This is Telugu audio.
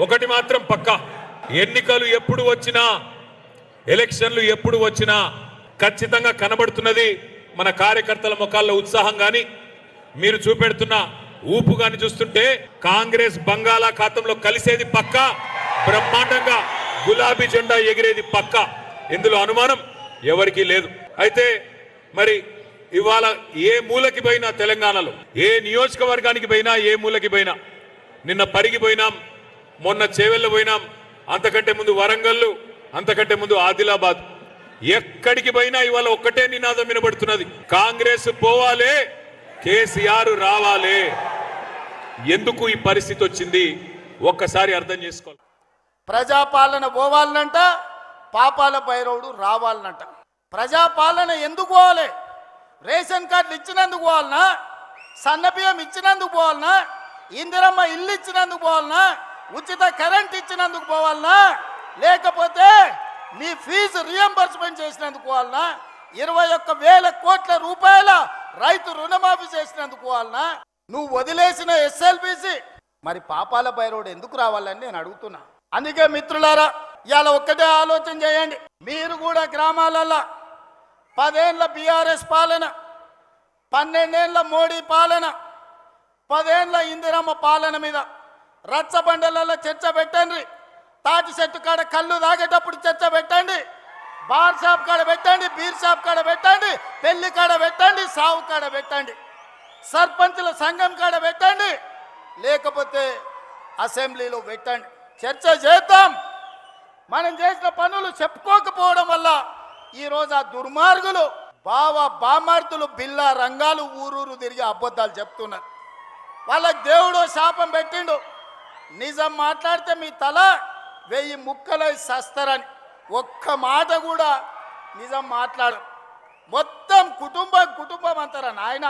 ఒకటి మాత్రం పక్కా, ఎన్నికలు ఎప్పుడు వచ్చినా, ఎలక్షన్లు ఎప్పుడు వచ్చినా ఖచ్చితంగా కనబడుతున్నది మన కార్యకర్తల ముఖాల్లో ఉత్సాహం గాని, మీరు చూపెడుతున్న ఊపు గాని చూస్తుంటే కాంగ్రెస్ బంగాళాఖాతంలో కలిసేది పక్కా, బ్రహ్మాండంగా గులాబీ జెండా ఎగిరేది పక్కా, ఇందులో అనుమానం ఎవరికీ లేదు. అయితే మరి ఇవాళ ఏ మూలకి పోయినా, తెలంగాణలో ఏ నియోజకవర్గానికి పోయినా, ఏ మూలకి పోయినా, నిన్న పరిగి పోయినాం, మొన్న చేవెళ్ళ పోయినాం, అంతకంటే ముందు వరంగల్లు, అంతకంటే ముందు ఆదిలాబాద్, ఎక్కడికి పోయినా ఇవాళ ఒక్కటే నినాదం వినబడుతున్నది, కాంగ్రెస్ పోవాలే, కేసీఆర్ రావాలే. ఎందుకు ఈ పరిస్థితి వచ్చింది ఒక్కసారి అర్థం చేసుకోవాలి. ప్రజాపాలన పోవాలనంట, పాపాల భైరవుడు రావాలనంట. ప్రజాపాలన ఎందుకు పోవాలి? రేషన్ కార్డులు ఇచ్చినందుకు పోవాలనా? సన్నబియ్యం ఇచ్చినందుకు పోవాలనా? ఇందిరమ్మ ఇల్లు ఇచ్చినందుకు పోవాలనా? ఉచిత కరెంట్ ఇచ్చినందుకు పోవాలనా? లేకపోతే మీ ఫీజు రియంబర్స్మెంట్ చేసినందుకు పోవాలనా? 21,000 కోట్ల రూపాయల రైతు రుణమాఫీ చేసినందుకు పోవాలనా? నువ్వు వదిలేసిన ఎస్ఎల్బిసి మరి పాపాల భైరవుడు ఎందుకు రావాలని నేను అడుగుతున్నా. అందుకే మిత్రులారా, ఇవాళ ఒక్కటే ఆలోచన చేయండి. మీరు కూడా గ్రామాలలో 10 ఏళ్ల బీఆర్ఎస్ పాలన, 12 ఏళ్ల మోడీ పాలన, 10 ఏళ్ల ఇందిరమ్మ పాలన మీద రచ్చబండలలో చర్చ పెట్టండి. తాటి చెట్టు కాడ కళ్ళు తాగేటప్పుడు చర్చ పెట్టండి, బార్ షాప్ కాడ పెట్టండి, బీర్ షాప్ కాడ పెట్టండి, పెళ్లి కాడ పెట్టండి, సావు కాడ పెట్టండి, సర్పంచుల సంఘం కాడ పెట్టండి, లేకపోతే అసెంబ్లీలో పెట్టండి. చర్చ చేద్దాం. మనం చేసిన పనులు చెప్పుకోకపోవడం వల్ల ఈరోజు ఆ దుర్మార్గులు బామార్దులు బిల్లా రంగాలు ఊరూరు తిరిగి అబద్ధాలు చెప్తున్నారు. వాళ్ళకి దేవుడు శాపం పెట్టిండు, నిజం మాట్లాడితే మీ తల 1000 ముక్కలై సస్తారని. ఒక్క మాట కూడా నిజం మాట్లాడు. మొత్తం కుటుంబం అంటారా నాయన.